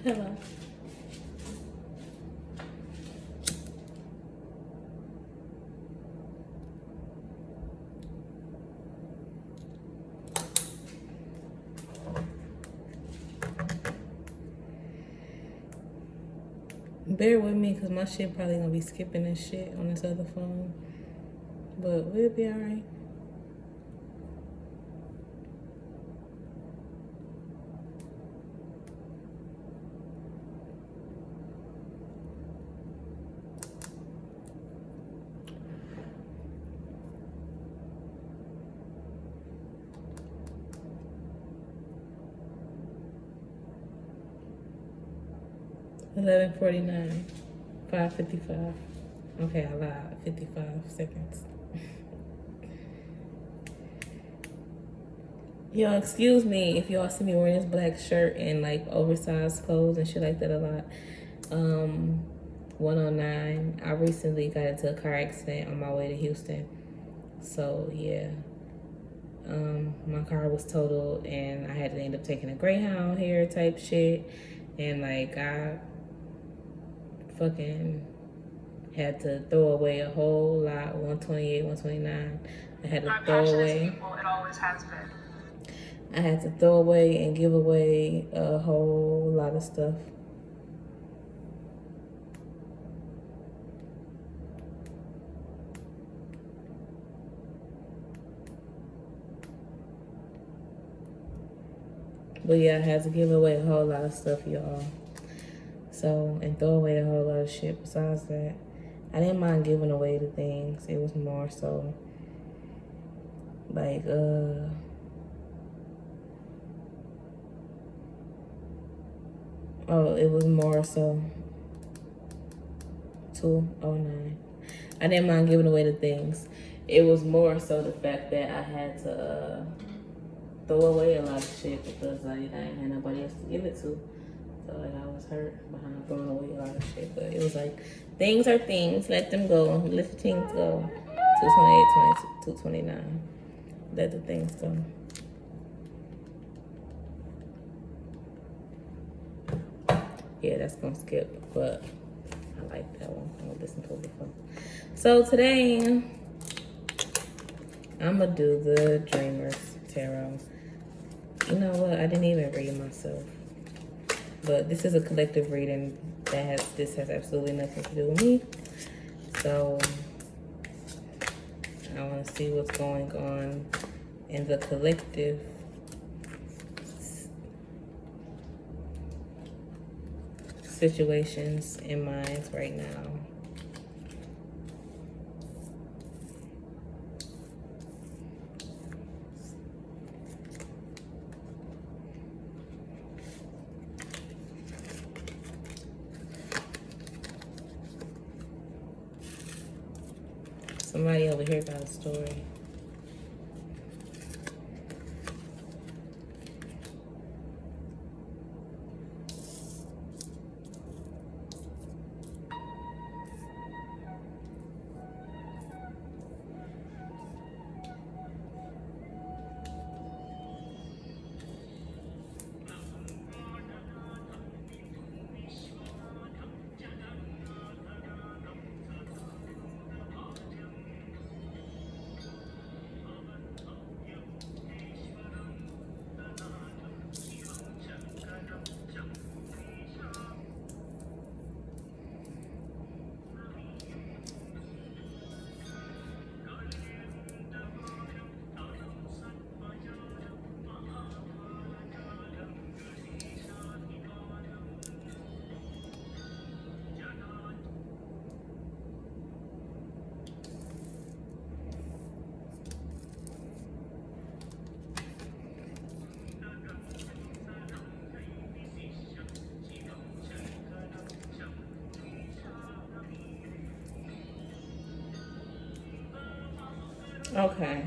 Hello. Bear with me because my shit probably gonna be skipping this shit on this other phone. But we'll be alright. $11:49, 5:55. Okay, I lied. 55 seconds. Yo, excuse me if y'all see me wearing this black shirt and like oversized clothes and shit like that a lot. 109. I recently got into a car accident on my way to Houston. So yeah. My car was totaled and I had to end up taking a Greyhound here type shit. And like I fucking had to throw away a whole lot. 128, 129. I had to throw away. People, it always has been. I had to throw away and give away a whole lot of stuff. But yeah, I had to give away a whole lot of stuff, y'all. So, and throw away a whole lot of shit besides that. I didn't mind giving away the things. It was more so like, it was more so 209. I didn't mind giving away the things. It was more so the fact that I had to throw away a lot of shit because I didn't have nobody else to give it to. So like I was hurt behind throwing away a lot of shit. But it was like, things are things. Let them go. Let the things go. 228, 229. Let the things go. Yeah, that's gonna skip, but I like that one. I'm gonna listen to it before. So today, I'm gonna do the Dreamers Tarot. You know what? I didn't even read myself. But this is a collective reading this has absolutely nothing to do with me. So I want to see what's going on in the collective situations in minds right now. Somebody over here got a story. Okay.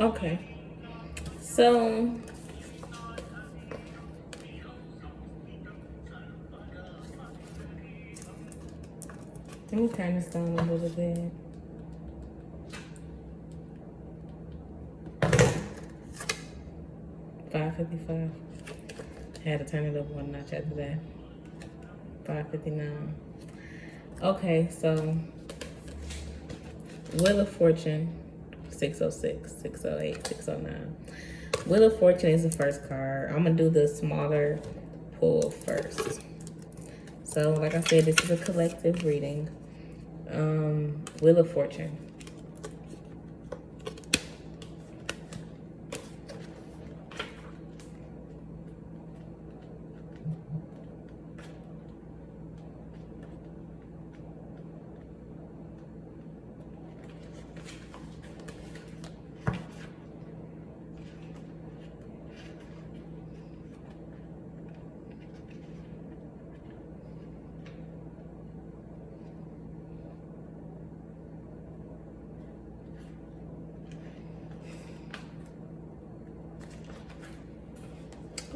Okay. So let me turn this down a little bit. $5.55. Had to turn it up one notch after that. $5.59. Okay, so Wheel of Fortune, 606, 608, 609. Wheel of Fortune is the first card. I'm gonna do the smaller pull first. So, like I said, this is a collective reading. Wheel of Fortune.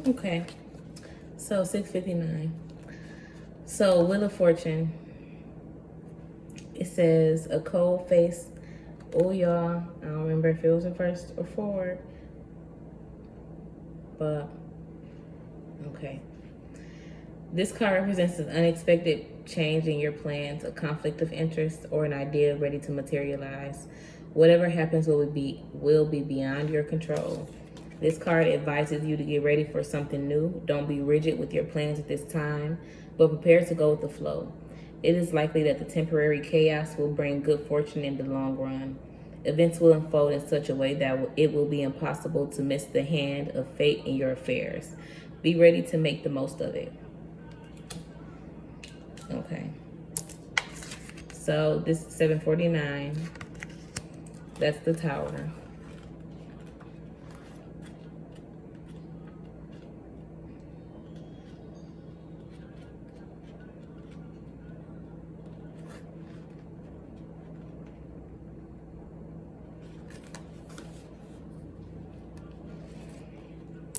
Okay, so 659. So Wheel of Fortune, it says a cold face. Oh, y'all, I don't remember if it was in first or forward, but okay. This card represents an unexpected change in your plans, a conflict of interest, or an idea ready to materialize. Whatever happens will be beyond your control. This card advises you to get ready for something new. Don't be rigid with your plans at this time, but prepare to go with the flow. It is likely that the temporary chaos will bring good fortune in the long run. Events will unfold in such a way that it will be impossible to miss the hand of fate in your affairs. Be ready to make the most of it. Okay. So this is 749. That's the Tower.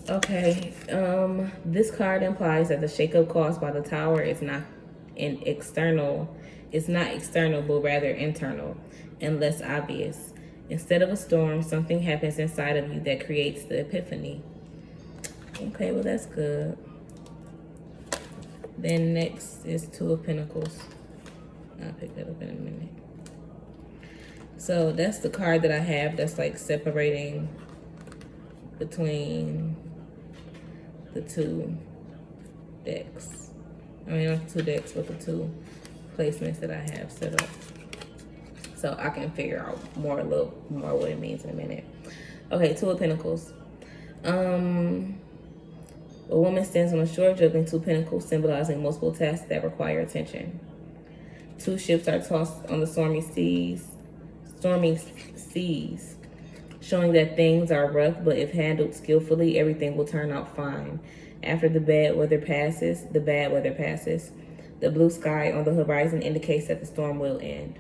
Okay, this card implies that the shakeup caused by the Tower is not external, but rather internal and less obvious. Instead of a storm, something happens inside of you that creates the epiphany. Okay, well that's good. Then next is Two of Pentacles. I'll pick that up in a minute. So that's the card that I have that's like separating between the two decks. I mean, not the two decks, but the two placements that I have set up. So I can figure out a little more what it means in a minute. Okay, Two of Pentacles. A woman stands on a shore juggling two pentacles, symbolizing multiple tasks that require attention. Two ships are tossed on the stormy seas, showing that things are rough, but if handled skillfully, everything will turn out fine. After the bad weather passes, the bad weather passes. The blue sky on the horizon indicates that the storm will end.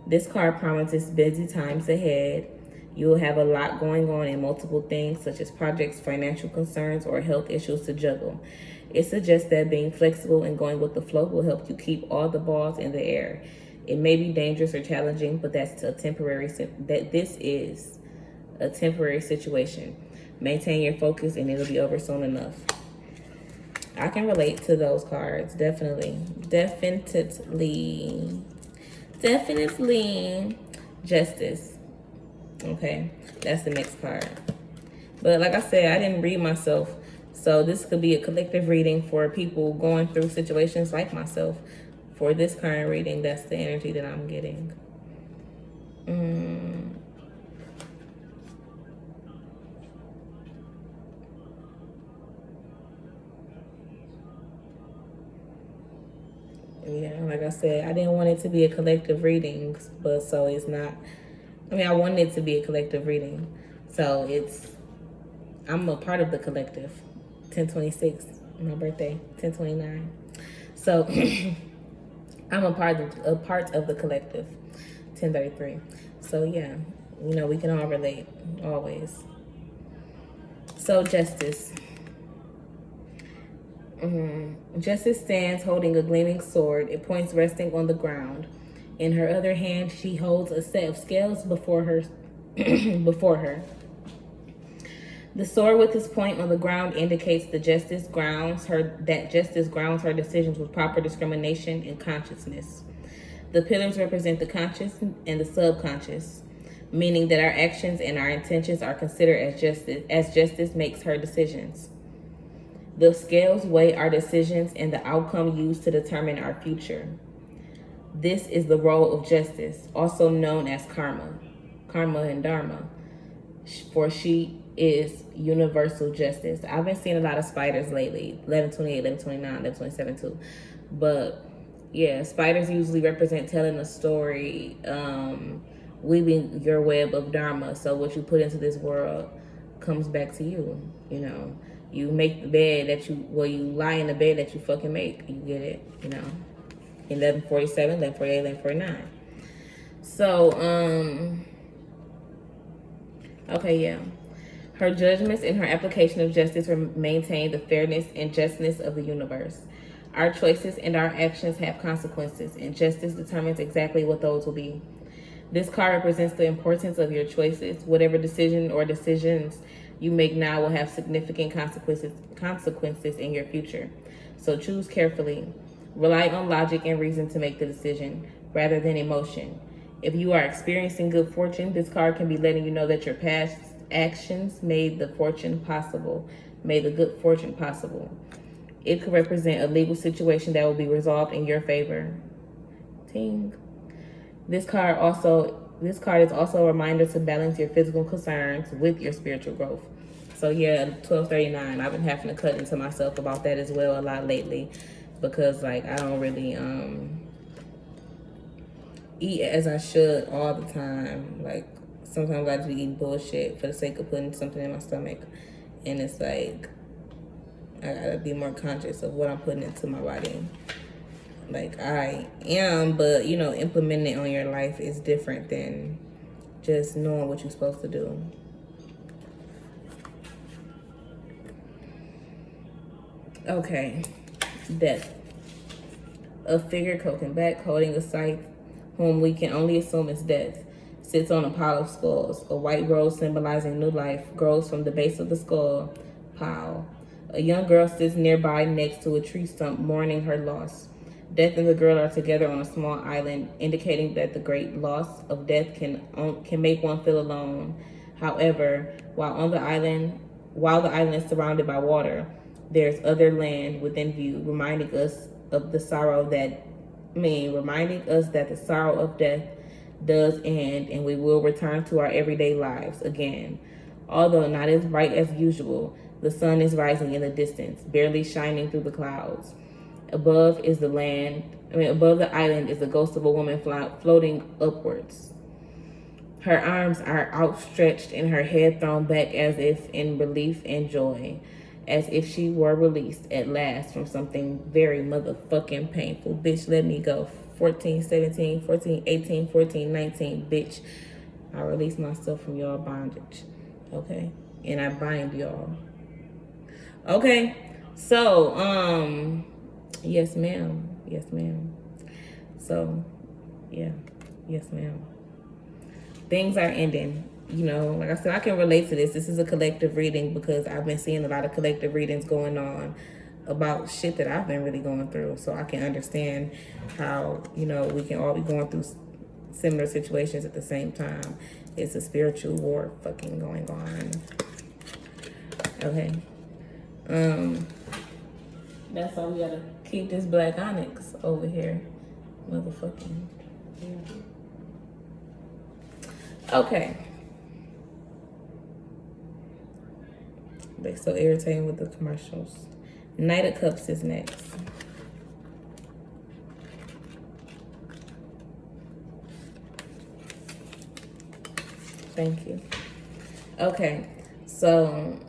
This card promises busy times ahead. You will have a lot going on in multiple things, such as projects, financial concerns, or health issues to juggle. It suggests that being flexible and going with the flow will help you keep all the balls in the air. It may be dangerous or challenging, but this is a temporary situation. Maintain your focus and it'll be over soon enough. I can relate to those cards, definitely. Justice. Okay, that's the next card. But like I said, I didn't read myself. So this could be a collective reading for people going through situations like myself. For this current reading, that's the energy that I'm getting. Yeah, like I said, I didn't want it to be a collective reading, but so it's not. I mean, I wanted it to be a collective reading. So I'm a part of the collective. 10/26, my birthday, 10/29. So I'm a part of the collective, 10/33. So yeah, You know, we can all relate, always. So, Justice. Justice stands holding a gleaming sword. It points resting on the ground. In her other hand, she holds a set of scales before her. before her. The sword with its point on the ground indicates justice grounds her decisions with proper discrimination and consciousness. The pillars represent the conscious and the subconscious, meaning that our actions and our intentions are considered as justice makes her decisions. The scales weigh our decisions and the outcome used to determine our future. This is the role of justice, also known as karma and dharma, for she is universal justice. I've been seeing a lot of spiders lately, 1128, 1129, 1127 too. But yeah, spiders usually represent telling a story, weaving your web of dharma. So what you put into this world comes back to you, you know. You make the bed that you lie in the bed that you fucking make. You get it, you know. 1147, 1148, 1149. So, okay, yeah. Her judgments and her application of justice maintain the fairness and justness of the universe. Our choices and our actions have consequences, and justice determines exactly what those will be. This card represents the importance of your choices. Whatever decision or decisions you make now will have significant consequences in your future. So choose carefully. Rely on logic and reason to make the decision rather than emotion. If you are experiencing good fortune, this card can be letting you know that your past actions made the fortune possible, made the good fortune possible. It could represent a legal situation that will be resolved in your favor. Ting. This card is also a reminder to balance your physical concerns with your spiritual growth. So yeah, 1239. I've been having to cut into myself about that as well a lot lately, because like I don't really eat as I should all the time. Like sometimes I just eat bullshit for the sake of putting something in my stomach, and it's like I gotta be more conscious of what I'm putting into my body. Like I am, but you know, implementing it on your life is different than just knowing what you're supposed to do. Okay, death. A figure cloaking back, holding a scythe, whom we can only assume is death, sits on a pile of skulls. A white rose symbolizing new life grows from the base of the skull pile. A young girl sits nearby next to a tree stump, mourning her loss. Death and the girl are together on a small island, indicating that the great loss of death can make one feel alone. However, while the island is surrounded by water, there's other land within view, reminding us that the sorrow of death does end, and we will return to our everyday lives again. Although not as bright as usual, the sun is rising in the distance, barely shining through the clouds. Above the island is the ghost of a woman floating upwards. Her arms are outstretched and her head thrown back as if in relief and joy, as if she were released at last from something very motherfucking painful. Bitch, let me go. 14, 17, 14, 18, 14, 19, bitch. I release myself from y'all bondage, okay? And I bind y'all. Okay, so, yes, ma'am. Yes, ma'am. So, yeah. Yes, ma'am. Things are ending. You know, like I said, I can relate to this. This is a collective reading because I've been seeing a lot of collective readings going on about shit that I've been really going through. So I can understand how, you know, we can all be going through similar situations at the same time. It's a spiritual war fucking going on. Okay. That's why we gotta keep this black onyx over here. Motherfucking. Yeah. Okay. They're so irritating with the commercials. Knight of Cups is next. Thank you. Okay, so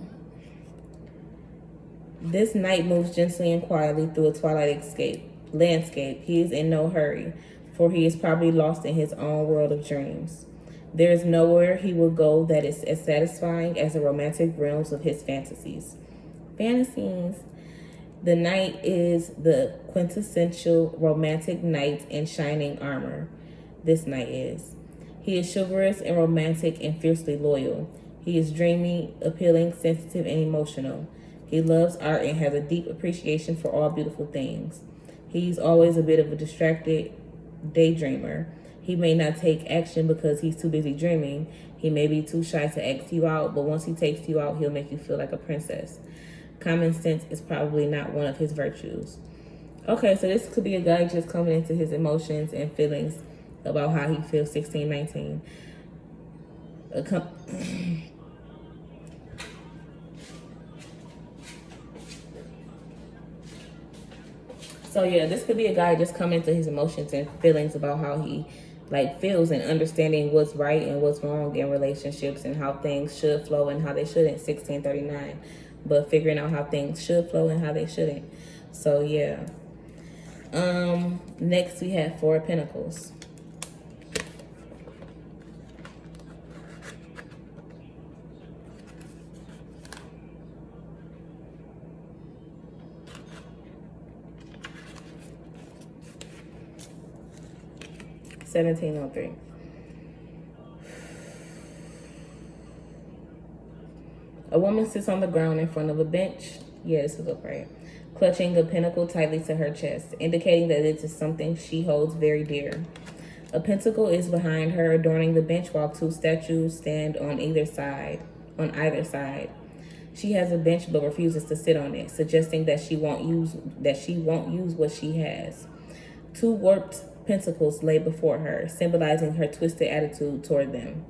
this knight moves gently and quietly through a twilight landscape. He is in no hurry, for he is probably lost in his own world of dreams. There is nowhere he will go that is as satisfying as the romantic realms of his fantasies. Fantasies. The knight is the quintessential romantic knight in shining armor. This knight is. He is chivalrous and romantic and fiercely loyal. He is dreamy, appealing, sensitive, and emotional. He loves art and has a deep appreciation for all beautiful things. He's always a bit of a distracted daydreamer. He may not take action because he's too busy dreaming. He may be too shy to ask you out, but once he takes you out, he'll make you feel like a princess. Common sense is probably not one of his virtues. Okay, so this could be a guy just coming into his emotions and feelings about how he feels 16, 19. So yeah, this could be a guy just coming into his emotions and feelings about how he feels and understanding what's right and what's wrong in relationships and how things should flow and how they shouldn't. 1639, but figuring out how things should flow and how they shouldn't. So yeah. Next we have Four of Pentacles. $17.03. A woman sits on the ground in front of a bench. Yeah, this is upright. Clutching a pentacle tightly to her chest, indicating that it is something she holds very dear. A pentacle is behind her, adorning the bench, while two statues stand on either side. She has a bench but refuses to sit on it, suggesting that she won't use what she has. Two warped pentacles lay before her, symbolizing her twisted attitude toward them.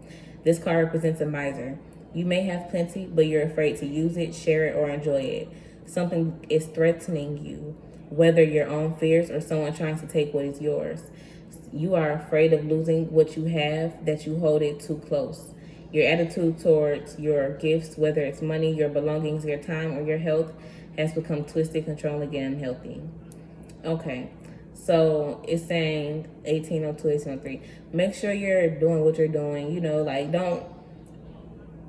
This card represents a miser. You may have plenty, but you're afraid to use it, share it, or enjoy it. Something is threatening you, whether your own fears or someone trying to take what is yours. You are afraid of losing what you have, that you hold it too close. Your attitude towards your gifts, whether it's money, your belongings, your time, or your health, has become twisted, controlling, and unhealthy. Okay. So it's saying 1802, 1803. Make sure you're doing what you're doing. Don't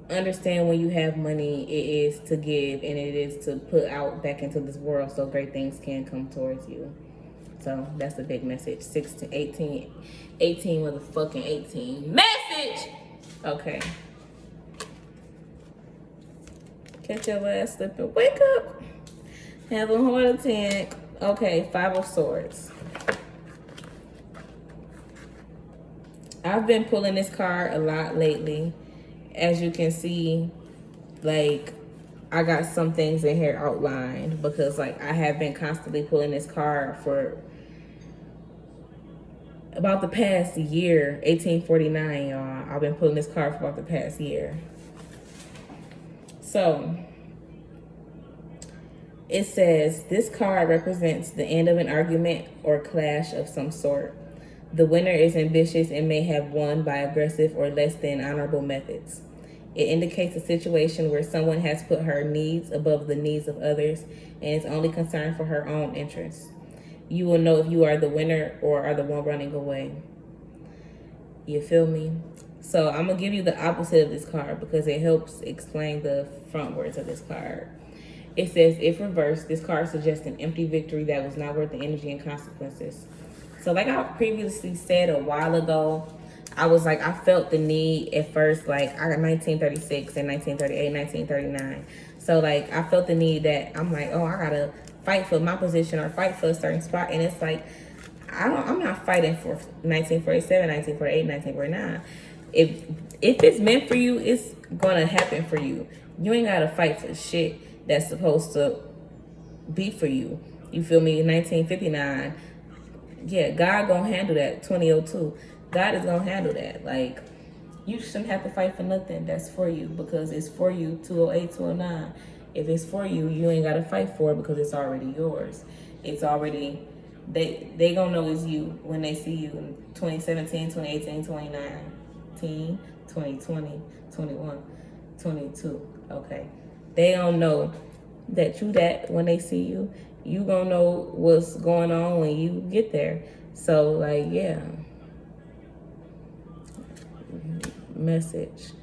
understand when you have money, it is to give and it is to put out back into this world so great things can come towards you. So that's a big message. 16, 18 motherfucking 18. Message! Okay. Catch your ass slipping. Wake up. Have a heart attack. Okay, Five of Swords. I've been pulling this card a lot lately. As you can see, I got some things in here outlined because I have been constantly pulling this card for about the past year. 1849, y'all. I've been pulling this card for about the past year. So it says this card represents the end of an argument or clash of some sort. The winner is ambitious and may have won by aggressive or less than honorable methods. It indicates a situation where someone has put her needs above the needs of others and is only concerned for her own interests. You will know if you are the winner or are the one running away. You feel me? So I'm going to give you the opposite of this card because it helps explain the front words of this card. It says, if reversed, this card suggests an empty victory that was not worth the energy and consequences. So I previously said a while ago, I felt the need at first, I got 1936 and 1938, 1939. So I felt the need that I'm I gotta fight for my position or fight for a certain spot. And it's I'm not fighting for 1947, 1948, 1949. If it's meant for you, it's gonna happen for you. You ain't gotta fight for shit that's supposed to be for you. You feel me? 1959. Yeah, God gonna handle that. 2002. God is gonna handle that. You shouldn't have to fight for nothing that's for you because it's for you. 208, 209. If it's for you, you ain't gotta fight for it because it's already yours. It's already, they gonna know it's you when they see you in 2017, 2018, 2019, 2020, 21, 22. Okay. They don't know that you that when they see you. You gonna know what's going on when you get there. So yeah. message.